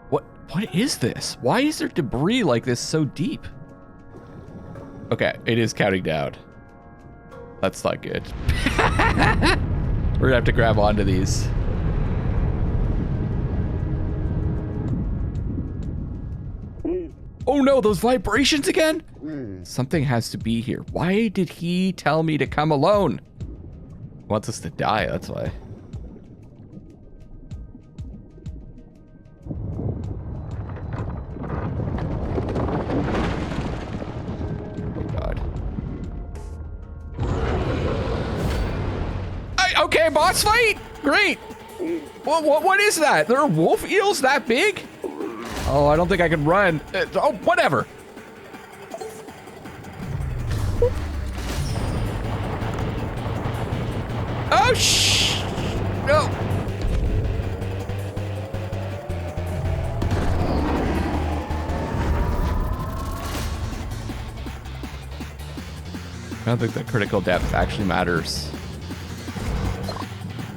What is this? Why is there debris like this so deep? Okay, it is counting down. That's not good. We're gonna have to grab onto these. Oh no, those vibrations again? Something has to be here. Why did he tell me to come alone? He wants us to die, that's why. Okay, boss fight? Great. What is that? There are wolf eels that big? Oh, I don't think I can run. Oh, whatever. Oh, no. I don't think the critical depth actually matters.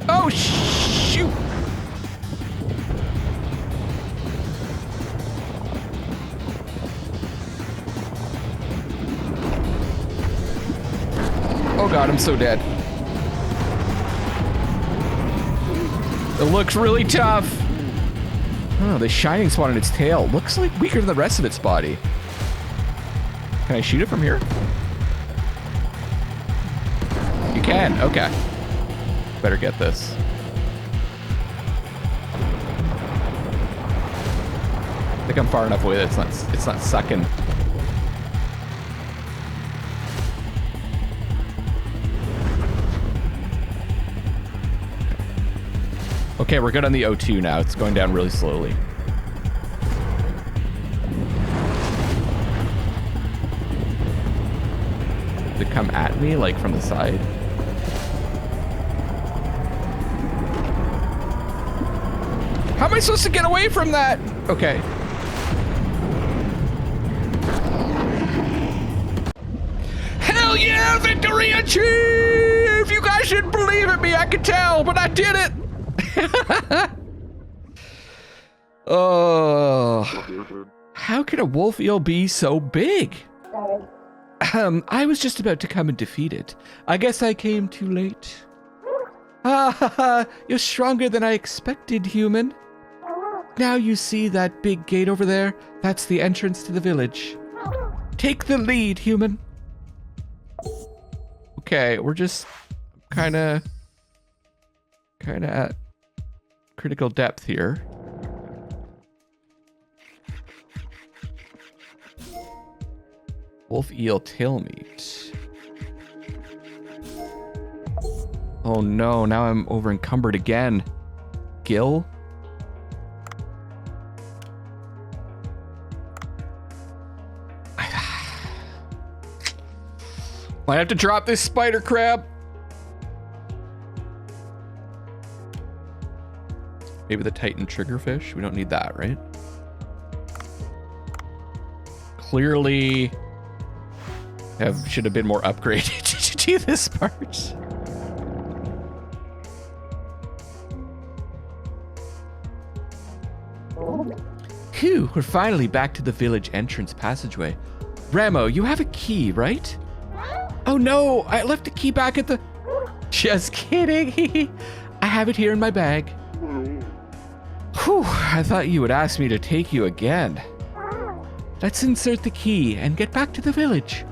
Oh, shoot! Oh god, I'm so dead. It looks really tough. Oh, the shining spot on its tail looks like weaker than the rest of its body. Can I shoot it from here? You can, okay. Better get this. I think I'm far enough away that it's not sucking. Okay, we're good on the O2 now. It's going down really slowly. Did it come at me like from the side? How am I supposed to get away from that? Okay. Hell yeah, victory achieved! You guys shouldn't believe in me, I could tell, but I did it! Oh. How can a wolf eel be so big? I was just about to come and defeat it. I guess I came too late. You're stronger than I expected, human. Now you see that big gate over there? That's the entrance to the village. Take the lead, human. Okay, we're just kinda at critical depth here. Wolf eel tail meat. Oh no, now I'm over encumbered again. Gill? Might have to drop this spider crab. Maybe the Titan triggerfish? We don't need that, right? Clearly should have been more upgraded to do this part. Phew, we're finally back to the village entrance passageway. Ramo, you have a key, right? Oh no, I left the key back at the... Just kidding. I have it here in my bag. Whew, I thought you would ask me to take you again. Let's insert the key and get back to the village.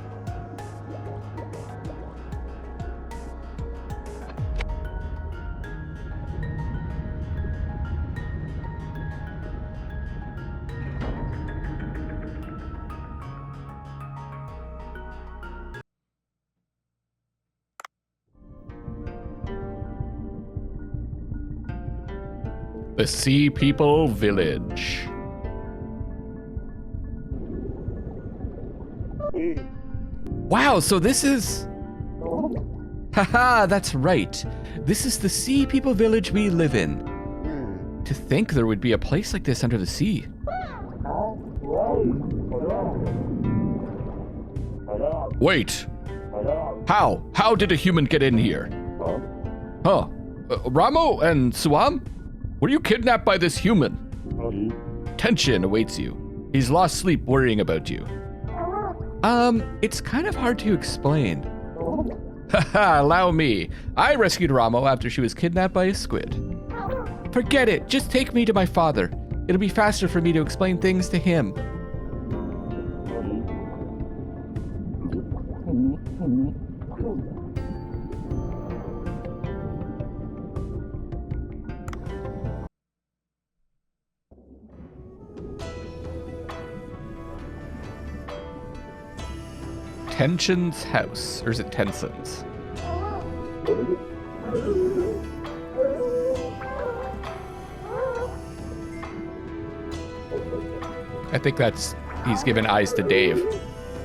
The Sea People Village. Wow, so this is... Haha, that's right. This is the Sea People Village we live in. To think there would be a place like this under the sea. Wait. How? How did a human get in here? Huh? Ramo and Suam? Were you kidnapped by this human? Tension awaits you. He's lost sleep worrying about you. It's kind of hard to explain. Haha, allow me. I rescued Ramo after she was kidnapped by a squid. Forget it, just take me to my father. It'll be faster for me to explain things to him. Tension's house, or is it Tenson's? I think he's given eyes to Dave.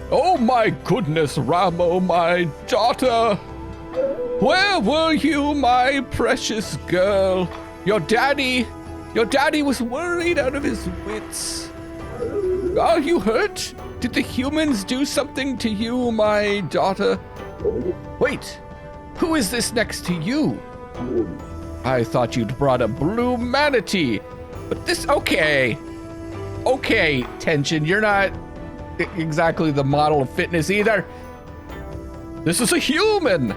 Oh my goodness, Ramo, my daughter! Where were you, my precious girl? Your daddy was worried out of his wits. Are you hurt? Did the humans do something to you, my daughter? Wait, who is this next to you? I thought you'd brought a blue manatee, but this, okay, Tension, you're not exactly the model of fitness either. This is a human.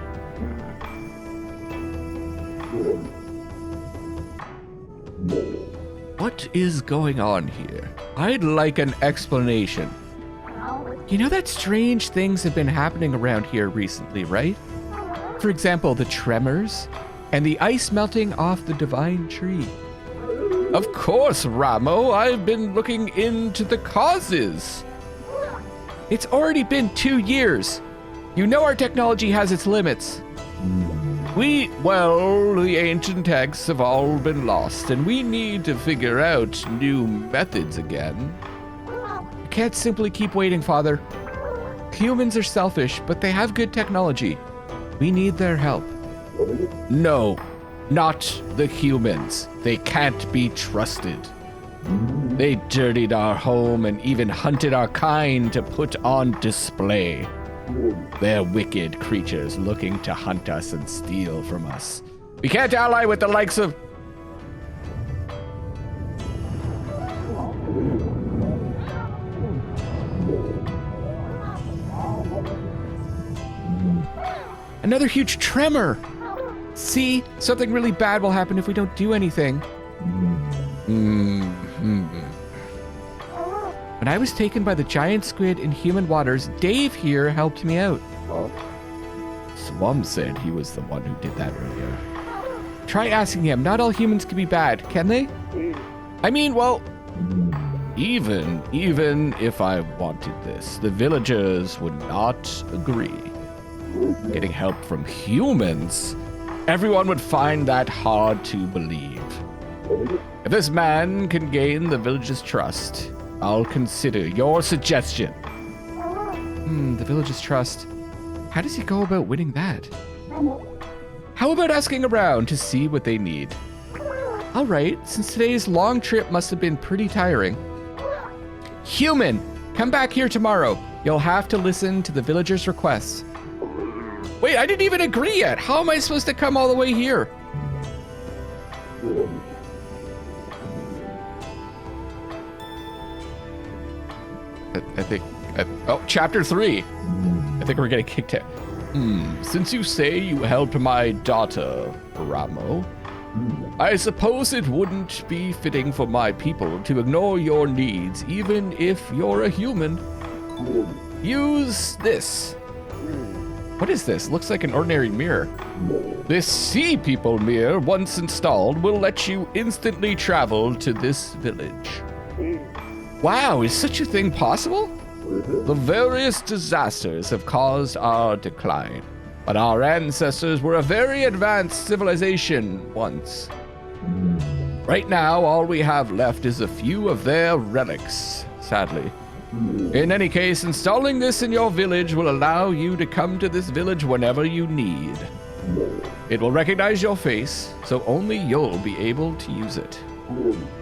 What is going on here? I'd like an explanation. You know that strange things have been happening around here recently, right? For example, the tremors and the ice melting off the divine tree. Of course, Ramo, I've been looking into the causes. It's already been 2 years. You know our technology has its limits. The ancient texts have all been lost, and we need to figure out new methods again. We can't simply keep waiting, Father. Humans are selfish, but they have good technology. We need their help. No, not the humans. They can't be trusted. They dirtied our home and even hunted our kind to put on display. They're wicked creatures looking to hunt us and steal from us. We can't ally with the likes of... Another huge tremor! See, something really bad will happen if we don't do anything. When I was taken by the giant squid in human waters, Dave here helped me out. Swum said he was the one who did that earlier. Try asking him. Not all humans can be bad, can they? I mean, well, even if I wanted this, the villagers would not agree. Getting help from humans, everyone would find that hard to believe. If this man can gain the village's trust, I'll consider your suggestion. The village's trust. How does he go about winning that? How about asking around to see what they need? All right, since today's long trip must have been pretty tiring. Human, come back here tomorrow. You'll have to listen to the villagers' requests. Wait, I didn't even agree yet. How am I supposed to come all the way here? I think, chapter 3. I think we're getting kicked out. Since you say you helped my daughter, Ramo, I suppose it wouldn't be fitting for my people to ignore your needs, even if you're a human. Use this. What is this? Looks like an ordinary mirror. This Sea People mirror, once installed, will let you instantly travel to this village. Wow, is such a thing possible? The various disasters have caused our decline, but our ancestors were a very advanced civilization once. Right now, all we have left is a few of their relics, sadly. In any case, installing this in your village will allow you to come to this village whenever you need. It will recognize your face, so only you'll be able to use it.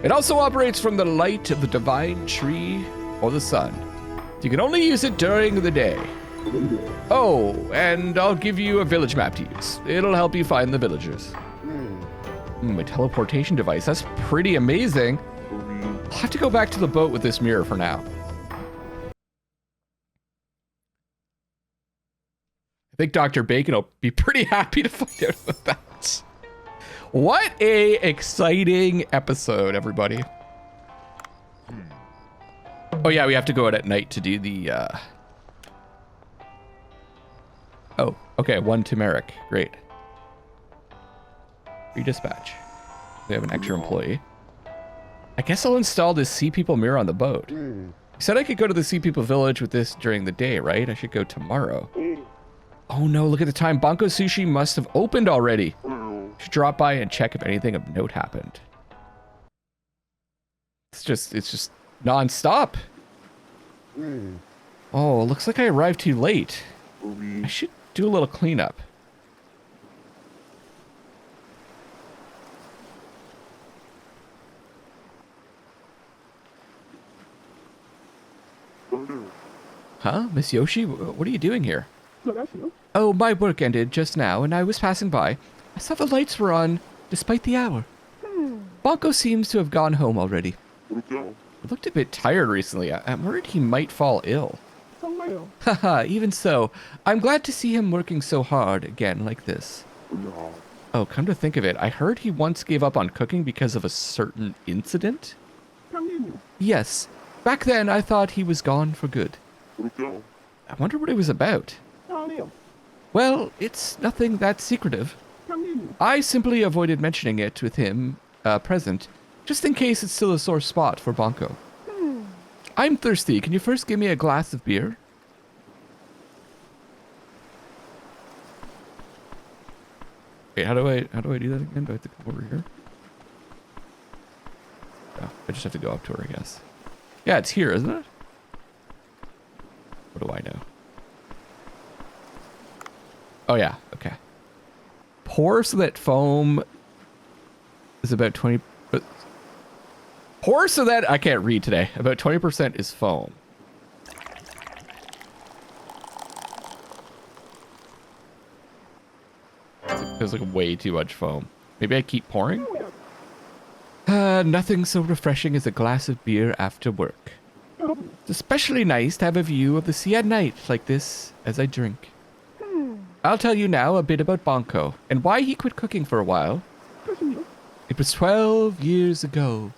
It also operates from the light of the divine tree or the sun. You can only use it during the day. Oh, and I'll give you a village map to use. It'll help you find the villagers. A teleportation device. That's pretty amazing. I'll have to go back to the boat with this mirror for now. I think Dr. Bacon will be pretty happy to find out about that. What a exciting episode, everybody. Oh yeah, we have to go out at night to do the, Oh, okay, 1 turmeric, great. Redispatch. We have an extra employee. I guess I'll install this Sea People mirror on the boat. You said I could go to the Sea People village with this during the day, right? I should go tomorrow. Oh no, look at the time. Bancho Sushi must have opened already. Should drop by and check if anything of note happened. It's just non-stop. Oh, looks like I arrived too late. I should do a little cleanup. Huh? Miss Yoshi? What are you doing here? Oh, my work ended just now, and I was passing by. I saw the lights were on, despite the hour. Bancho seems to have gone home already. He looked a bit tired recently. I'm worried he might fall ill. Haha, even so, I'm glad to see him working so hard again like this. Oh, come to think of it, I heard he once gave up on cooking because of a certain incident? Yes. Back then, I thought he was gone for good. I wonder what it was about. Well, it's nothing that secretive. I simply avoided mentioning it with him present, just in case it's still a sore spot for Bancho. I'm thirsty. Can you first give me a glass of beer? Wait, how do I do that again? Do I have to come over here? Oh, I just have to go up to her, I guess. Yeah, it's here, isn't it? What do I know? Oh yeah, okay. Pour so that foam is about 20. Pour so that I can't read today. About 20% is foam. There's like way too much foam. Maybe I keep pouring? Nothing so refreshing as a glass of beer after work. It's especially nice to have a view of the sea at night like this as I drink. I'll tell you now a bit about Bancho and why he quit cooking for a while. It was 12 years ago.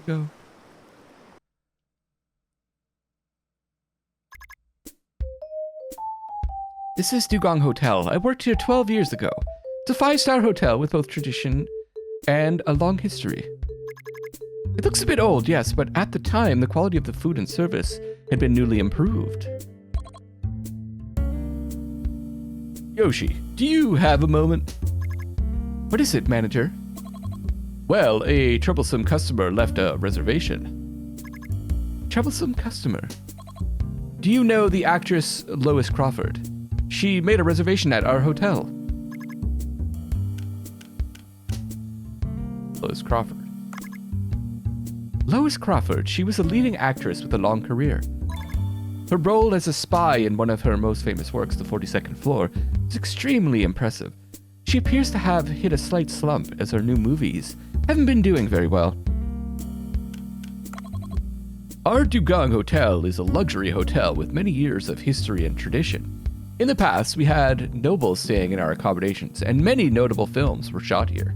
Go. This is Dugong Hotel. I worked here 12 years ago. It's a 5-star hotel with both tradition and a long history. It looks a bit old, yes, but at the time, the quality of the food and service had been newly improved. Yoshi, do you have a moment? What is it, manager? Well, a troublesome customer left a reservation. Troublesome customer? Do you know the actress Lois Crawford? She made a reservation at our hotel. Lois Crawford. Lois Crawford, she was a leading actress with a long career. Her role as a spy in one of her most famous works, The 42nd Floor, is extremely impressive. She appears to have hit a slight slump as her new movies haven't been doing very well. Our Dugong Hotel is a luxury hotel with many years of history and tradition. In the past, we had nobles staying in our accommodations, and many notable films were shot here.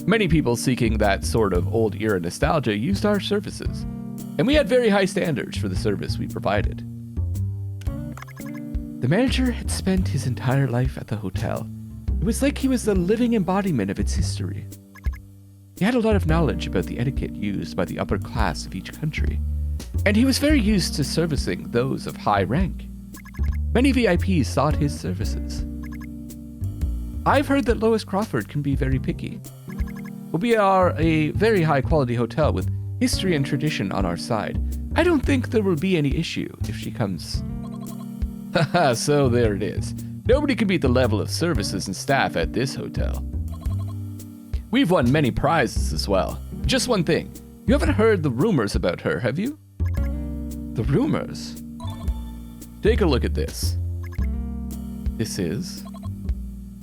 Many people seeking that sort of old-era nostalgia used our services, and we had very high standards for the service we provided. The manager had spent his entire life at the hotel. It was like he was the living embodiment of its history. He had a lot of knowledge about the etiquette used by the upper class of each country, and he was very used to servicing those of high rank. Many VIPs sought his services. I've heard that Lois Crawford can be very picky. But we are a very high-quality hotel with history and tradition on our side. I don't think there will be any issue if she comes. Haha, so there it is. Nobody can beat the level of services and staff at this hotel. We've won many prizes as well. Just one thing. You haven't heard the rumors about her, have you? The rumors? Take a look at this. This is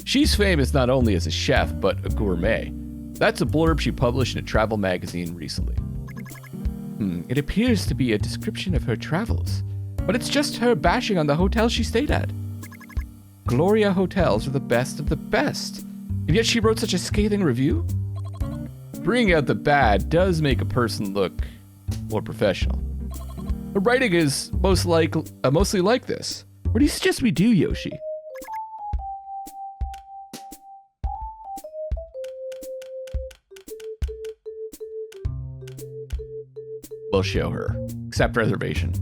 She's famous not only as a chef, but a gourmet. That's a blurb she published in a travel magazine recently. It appears to be a description of her travels, but it's just her bashing on the hotel she stayed at. Gloria hotels are the best of the best, and yet she wrote such a scathing review? Bringing out the bad does make a person look more professional. Her writing is mostly like this. What do you suggest we do, Yoshi? We'll show her. Accept reservation.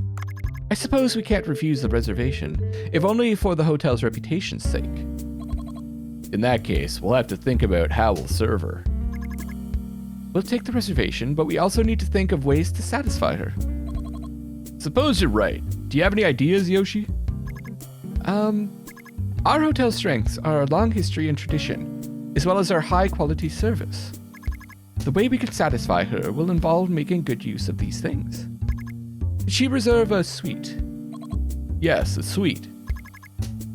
I suppose we can't refuse the reservation, if only for the hotel's reputation's sake. In that case, we'll have to think about how we'll serve her. We'll take the reservation, but we also need to think of ways to satisfy her. Suppose you're right. Do you have any ideas, Yoshi? Our hotel's strengths are our long history and tradition, as well as our high-quality service. The way we can satisfy her will involve making good use of these things. Did she reserve a suite? Yes, a suite.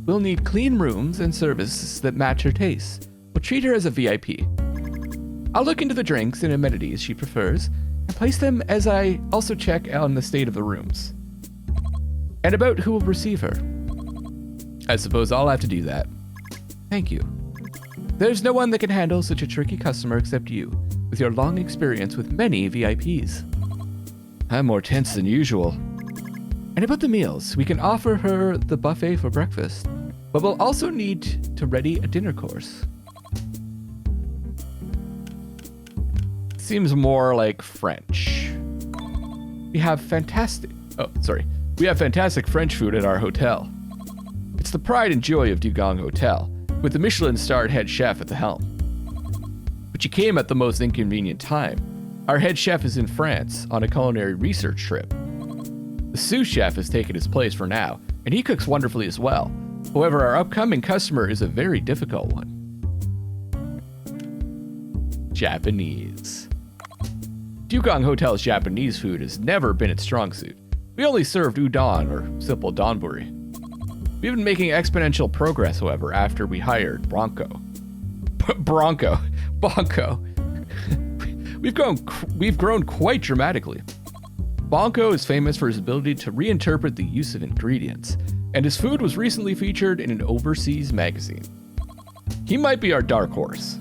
We'll need clean rooms and services that match her tastes. We'll treat her as a VIP. I'll look into the drinks and amenities she prefers and place them as I also check on the state of the rooms. And about who will receive her. I suppose I'll have to do that. Thank you. There's no one that can handle such a tricky customer except you, with your long experience with many VIPs. I'm more tense than usual. And about the meals, we can offer her the buffet for breakfast, but we'll also need to ready a dinner course. Seems more like French. We have fantastic French food at our hotel. It's the pride and joy of Dugong Hotel, with the Michelin-starred head chef at the helm. But you came at the most inconvenient time. Our head chef is in France on a culinary research trip. The sous chef has taken his place for now, and he cooks wonderfully as well. However, our upcoming customer is a very difficult one. Japanese. Dugong Hotel's Japanese food has never been its strong suit. We only served udon or simple donburi. We've been making exponential progress, however, after we hired Bancho. We've grown quite dramatically. Bancho is famous for his ability to reinterpret the use of ingredients, and his food was recently featured in an overseas magazine. He might be our dark horse.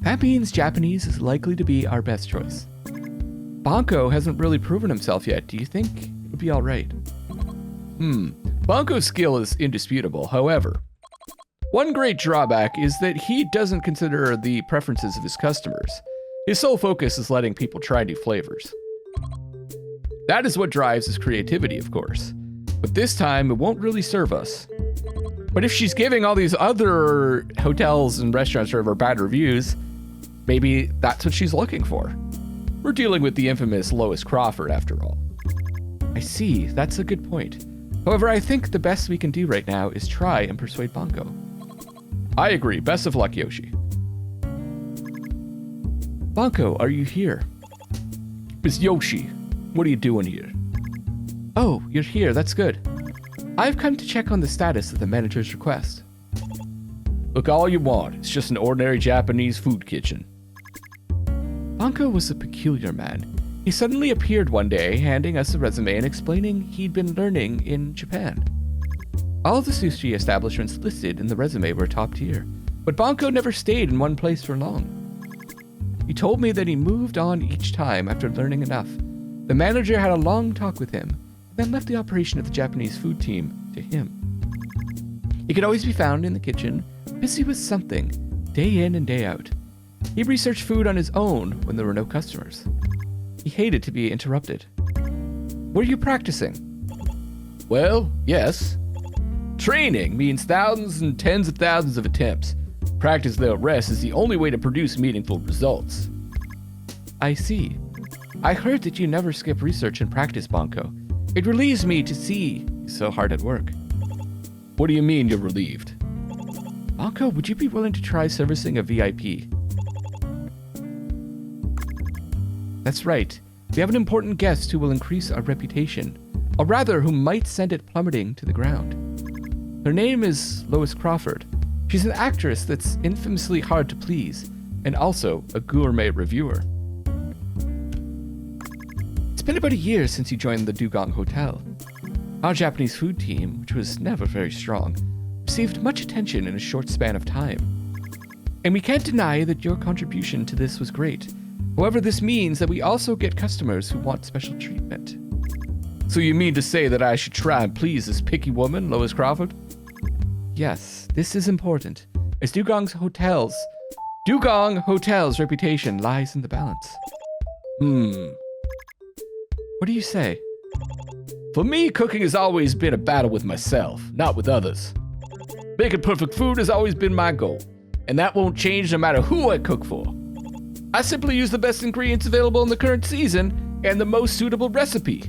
That means Japanese is likely to be our best choice. Bancho hasn't really proven himself yet. Do you think it would be all right? Bancho's skill is indisputable, however. One great drawback is that he doesn't consider the preferences of his customers. His sole focus is letting people try new flavors. That is what drives his creativity, of course. But this time, it won't really serve us. But if she's giving all these other hotels and restaurants her bad reviews, maybe that's what she's looking for. We're dealing with the infamous Lois Crawford, after all. I see, that's a good point. However, I think the best we can do right now is try and persuade Bancho. I agree. Best of luck, Yoshi. Bancho, are you here? Miss Yoshi, what are you doing here? Oh, you're here. That's good. I've come to check on the status of the manager's request. Look all you want. It's just an ordinary Japanese food kitchen. Bancho was a peculiar man. He suddenly appeared one day, handing us a resume and explaining he'd been learning in Japan. All of the sushi establishments listed in the resume were top tier, but Bancho never stayed in one place for long. He told me that he moved on each time after learning enough. The manager had a long talk with him, and then left the operation of the Japanese food team to him. He could always be found in the kitchen, busy with something, day in and day out. He researched food on his own when there were no customers. He hated to be interrupted. Were you practicing? Well, yes. Training means thousands and tens of thousands of attempts. Practice without rest is the only way to produce meaningful results. I see. I heard that you never skip research and practice, Bancho. It relieves me to see you so hard at work. What do you mean you're relieved? Bancho, would you be willing to try servicing a VIP? That's right. We have an important guest who will increase our reputation, or rather who might send it plummeting to the ground. Her name is Lois Crawford. She's an actress that's infamously hard to please, and also a gourmet reviewer. It's been about a year since you joined the Dugong Hotel. Our Japanese food team, which was never very strong, received much attention in a short span of time. And we can't deny that your contribution to this was great. However, this means that we also get customers who want special treatment. So you mean to say that I should try and please this picky woman, Lois Crawford? Yes, this is important, as Dugong Hotel's reputation lies in the balance. What do you say? For me, cooking has always been a battle with myself, not with others. Making perfect food has always been my goal, and that won't change no matter who I cook for. I simply use the best ingredients available in the current season and the most suitable recipe.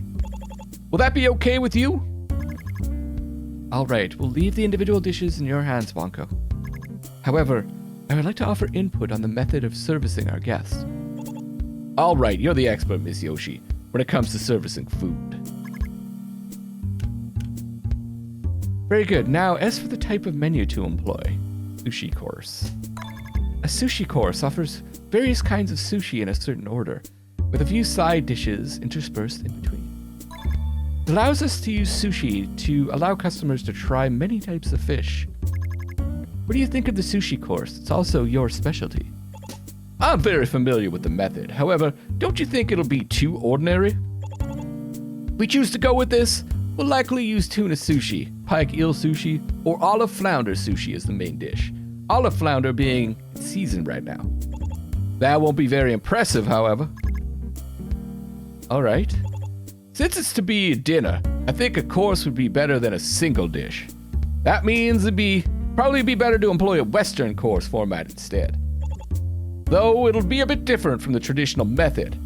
Will that be okay with you? All right, we'll leave the individual dishes in your hands, Bancho. However, I would like to offer input on the method of servicing our guests. All right, you're the expert, Miss Yoshi, when it comes to servicing food. Very good. Now, as for the type of menu to employ, sushi course. A sushi course offers various kinds of sushi in a certain order, with a few side dishes interspersed in between. It allows us to use sushi to allow customers to try many types of fish. What do you think of the sushi course? It's also your specialty. I'm very familiar with the method. However, don't you think it'll be too ordinary? We choose to go with this. We'll likely use tuna sushi, pike eel sushi, or olive flounder sushi as the main dish. Olive flounder being in season right now. That won't be very impressive, however. All right. Since it's to be dinner, I think a course would be better than a single dish. That means probably be better to employ a Western course format instead. Though it'll be a bit different from the traditional method.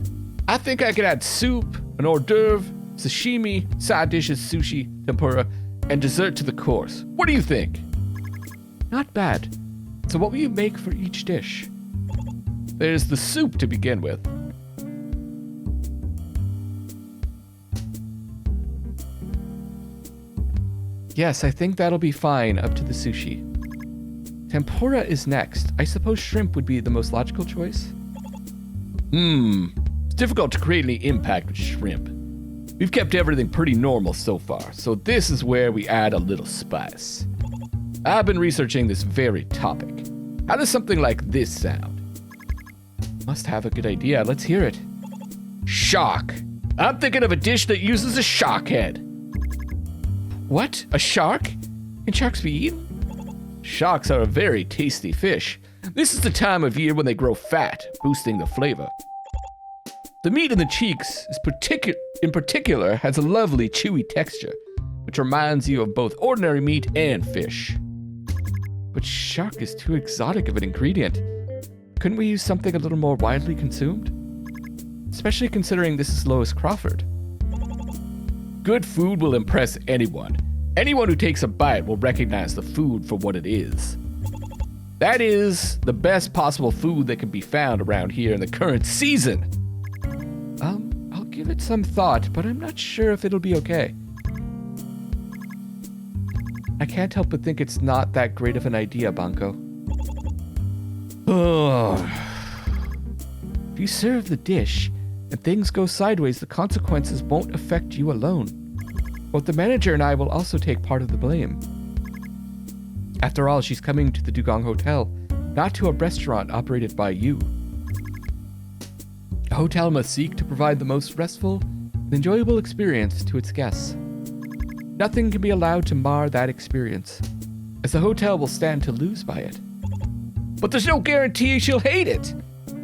I think I could add soup, an hors d'oeuvre, sashimi, side dishes, sushi, tempura, and dessert to the course. What do you think? Not bad. So what will you make for each dish? There's the soup to begin with. Yes, I think that'll be fine up to the sushi. Tempura is next. I suppose shrimp would be the most logical choice? It's difficult to create any impact with shrimp. We've kept everything pretty normal so far, so this is where we add a little spice. I've been researching this very topic. How does something like this sound? Must have a good idea. Let's hear it. Shark. I'm thinking of a dish that uses a shark head. What? A shark? Can sharks be eaten? Sharks are a very tasty fish. This is the time of year when they grow fat, boosting the flavor. The meat in the cheeks in particular has a lovely chewy texture, which reminds you of both ordinary meat and fish. But shark is too exotic of an ingredient. Couldn't we use something a little more widely consumed? Especially considering this is Lois Crawford. Good food will impress anyone. Anyone who takes a bite will recognize the food for what it is. That is the best possible food that can be found around here in the current season. I'll give it some thought, but I'm not sure if it'll be okay. I can't help but think it's not that great of an idea, Bancho. If you serve the dish and things go sideways, the consequences won't affect you alone. Both the manager and I will also take part of the blame. After all, she's coming to the Dugong Hotel, not to a restaurant operated by you. A hotel must seek to provide the most restful and enjoyable experience to its guests. Nothing can be allowed to mar that experience, as the hotel will stand to lose by it. But there's no guarantee she'll hate it.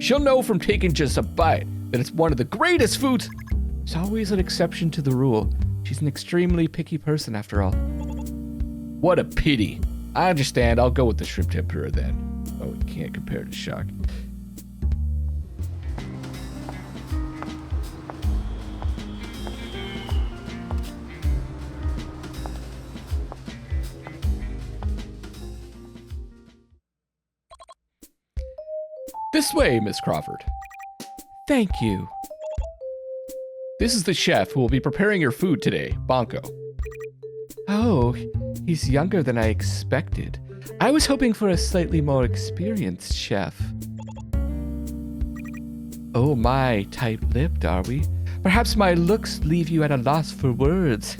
She'll know from taking just a bite that it's one of the greatest foods. There's always an exception to the rule. She's an extremely picky person, after all. What a pity. I understand. I'll go with the shrimp tempura then. Oh, it can't compare to shark. This way, Miss Crawford. Thank you. This is the chef who will be preparing your food today, Bancho. Oh, he's younger than I expected. I was hoping for a slightly more experienced chef. Oh my, tight-lipped, are we? Perhaps my looks leave you at a loss for words.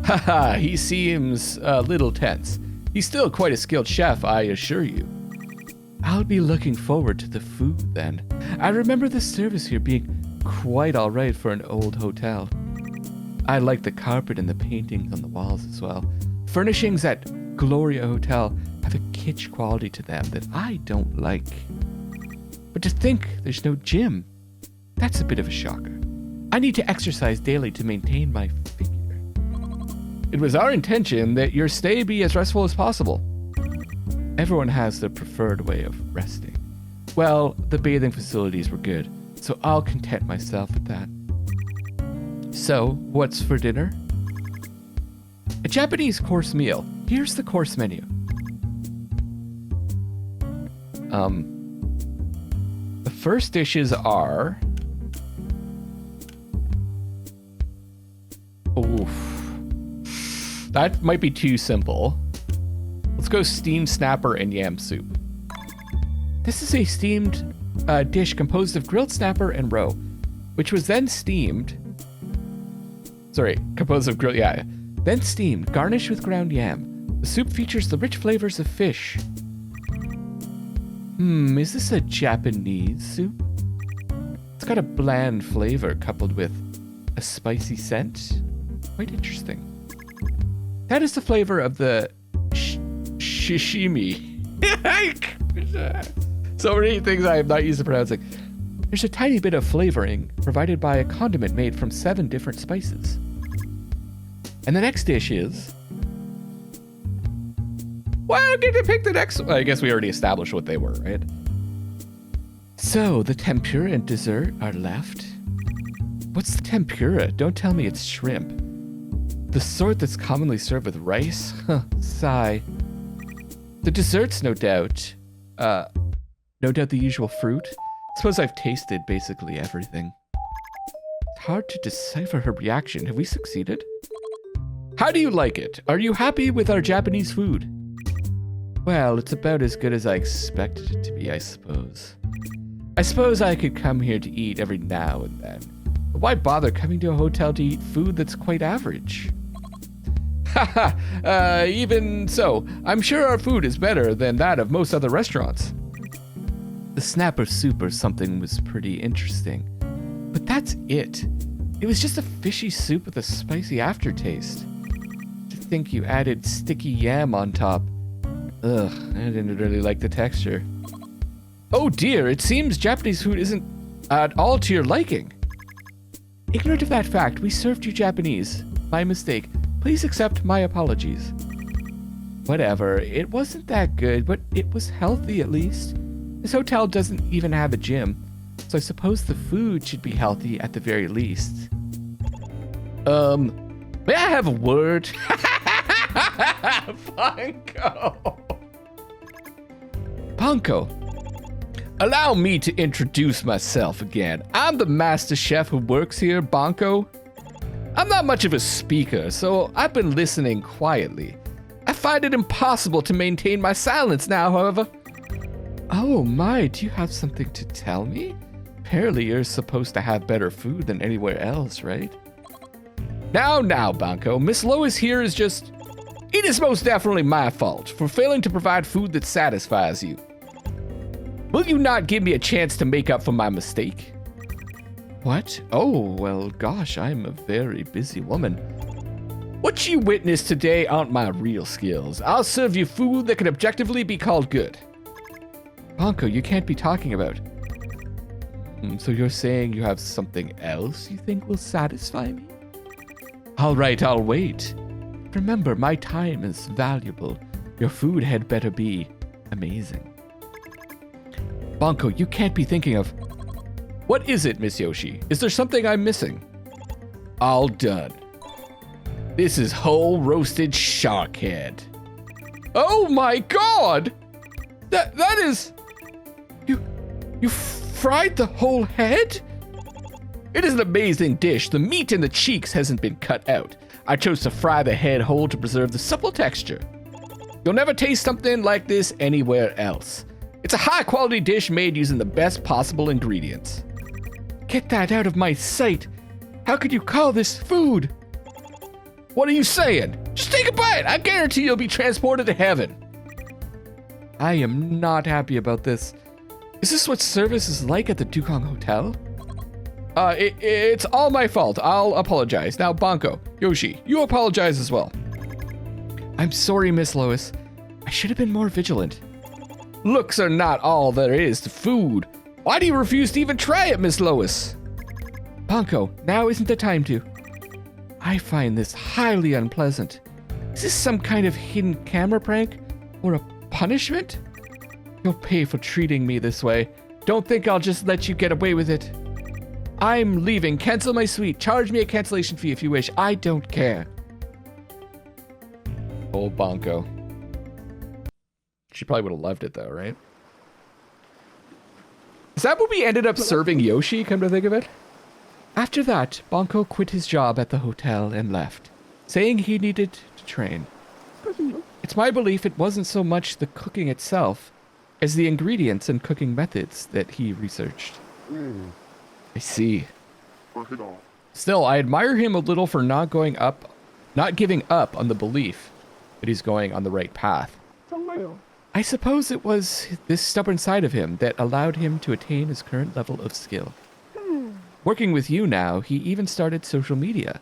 Haha, he seems a little tense. He's still quite a skilled chef, I assure you. I'll be looking forward to the food then. I remember the service here being quite alright for an old hotel. I like the carpet and the paintings on the walls as well. Furnishings at Gloria Hotel have a kitsch quality to them that I don't like. But to think there's no gym, that's a bit of a shocker. I need to exercise daily to maintain my figure. It was our intention that your stay be as restful as possible. Everyone has their preferred way of resting. Well, the bathing facilities were good, so I'll content myself with that. So, what's for dinner? A Japanese course meal. Here's the course menu. The first dishes are... Oof. That might be too simple. Let's go steamed snapper and yam soup. This is a steamed dish composed of grilled snapper and roe, which was then steamed. Sorry, composed of grilled, yeah. Then steamed, garnished with ground yam. The soup features the rich flavors of fish. Is this a Japanese soup? It's got a bland flavor coupled with a spicy scent. Quite interesting. That is the flavor of the Shishimi. So many things I am not used to pronouncing. There's a tiny bit of flavoring provided by a condiment made from 7 different spices. And the next dish is... Well, I get to pick the next one. I guess we already established what they were, right? So, the tempura and dessert are left. What's the tempura? Don't tell me it's shrimp. The sort that's commonly served with rice? Huh, sigh. The desserts, no doubt. No doubt the usual fruit. Suppose I've tasted basically everything. It's hard to decipher her reaction. Have we succeeded? How do you like it? Are you happy with our Japanese food? Well, it's about as good as I expected it to be, I suppose. I suppose I could come here to eat every now and then. But why bother coming to a hotel to eat food that's quite average? Haha, even so, I'm sure our food is better than that of most other restaurants. The snapper soup or something was pretty interesting. But that's it. It was just a fishy soup with a spicy aftertaste. To think you added sticky yam on top. Ugh, I didn't really like the texture. Oh dear, it seems Japanese food isn't at all to your liking. Ignorant of that fact, we served you Japanese. My mistake. Please accept my apologies. Whatever, it wasn't that good, but it was healthy at least. This hotel doesn't even have a gym, so I suppose the food should be healthy at the very least. May I have a word? Bancho. Allow me to introduce myself again. I'm the master chef who works here, Bancho. I'm not much of a speaker, so I've been listening quietly. I find it impossible to maintain my silence now, however. Oh my, do you have something to tell me? Apparently you're supposed to have better food than anywhere else, right? Now, Bancho, Miss Lois here is just... It is most definitely my fault for failing to provide food that satisfies you. Will you not give me a chance to make up for my mistake? What? Oh, well, gosh, I'm a very busy woman. What you witnessed today aren't my real skills. I'll serve you food that can objectively be called good. Bancho, you can't be talking about... So you're saying you have something else you think will satisfy me? All right, I'll wait. Remember, my time is valuable. Your food had better be amazing. Bancho, you can't be thinking of... What is it, Miss Yoshi? Is there something I'm missing? All done. This is whole roasted shark head. Oh my god! That is... You fried the whole head? It is an amazing dish. The meat in the cheeks hasn't been cut out. I chose to fry the head whole to preserve the supple texture. You'll never taste something like this anywhere else. It's a high-quality dish made using the best possible ingredients. Get that out of my sight. How could you call this food? What are you saying? Just take a bite. I guarantee you'll be transported to heaven. I am not happy about this. Is this what service is like at the Dukong Hotel? It's all my fault. I'll apologize. Now, Bancho, Yoshi, you apologize as well. I'm sorry, Miss Lois. I should have been more vigilant. Looks are not all there is to food. Why do you refuse to even try it, Miss Lois? Bancho, now isn't the time to. I find this highly unpleasant. Is this some kind of hidden camera prank? Or a punishment? You'll pay for treating me this way. Don't think I'll just let you get away with it. I'm leaving. Cancel my suite. Charge me a cancellation fee if you wish. I don't care. Old Bancho. She probably would have loved it though, right? Is that what we ended up serving Yoshi, come to think of it? After that, Bancho quit his job at the hotel and left, saying he needed to train. It's my belief it wasn't so much the cooking itself as the ingredients and cooking methods that he researched. I see. Still, I admire him a little for not giving up on the belief that he's going on the right path. I suppose it was this stubborn side of him that allowed him to attain his current level of skill. Working with you now, he even started social media.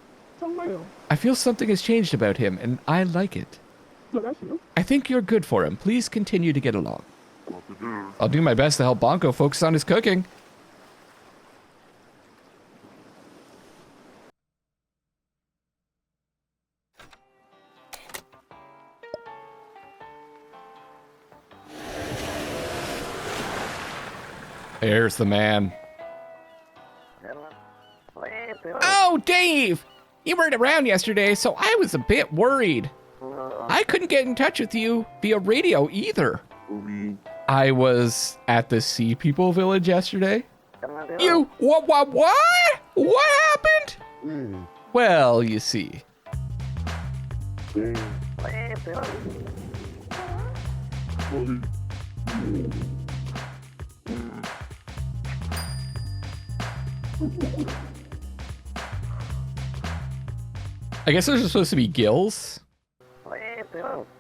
I feel something has changed about him, and I like it. I think you're good for him. Please continue to get along. I'll do my best to help Bancho focus on his cooking. There's the man. Oh, Dave! You weren't around yesterday, so I was a bit worried. I couldn't get in touch with you via radio either. I was at the Sea People Village yesterday. You, what? What happened? Well, you see. I guess those are supposed to be gills.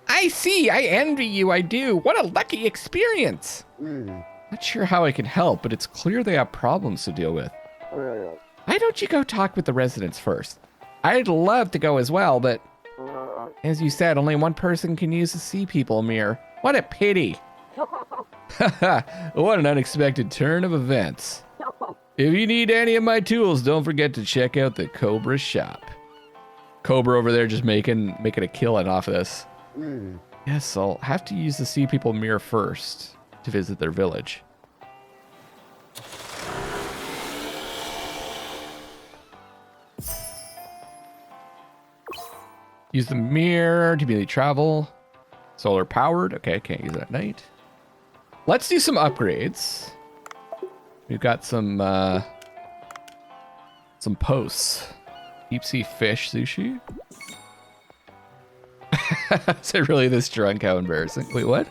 I see. I envy you. I do. What a lucky experience. Not sure how I can help, but it's clear they have problems to deal with. Why don't you go talk with the residents first? I'd love to go as well, but as you said, only one person can use the Sea People mirror. What a pity. What an unexpected turn of events. If you need any of my tools, don't forget to check out the Cobra shop. Cobra over there just making a killing off of this. Yes, I'll have to use the Sea People mirror first to visit their village. Use the mirror to immediately travel. Solar powered. Okay, can't use it at night. Let's do some upgrades. We've got some posts. Deep sea fish sushi. Is it really this drunk? How embarrassing. Wait, what?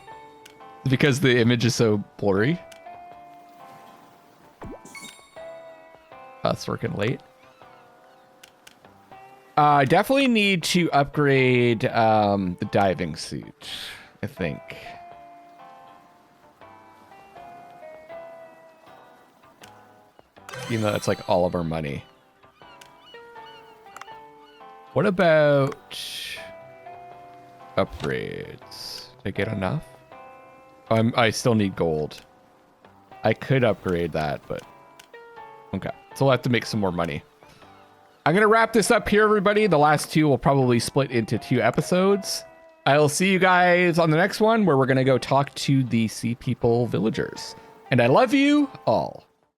Because the image is so blurry. Oh, it's working late. I definitely need to upgrade the diving suit, I think. Even though that's like all of our money. What about upgrades? Did I get enough? I still need gold. I could upgrade that, but okay. So we'll have to make some more money. I'm going to wrap this up here, everybody. The last two will probably split into 2 episodes. I'll see you guys on the next one where we're going to go talk to the Sea People villagers. And I love you all.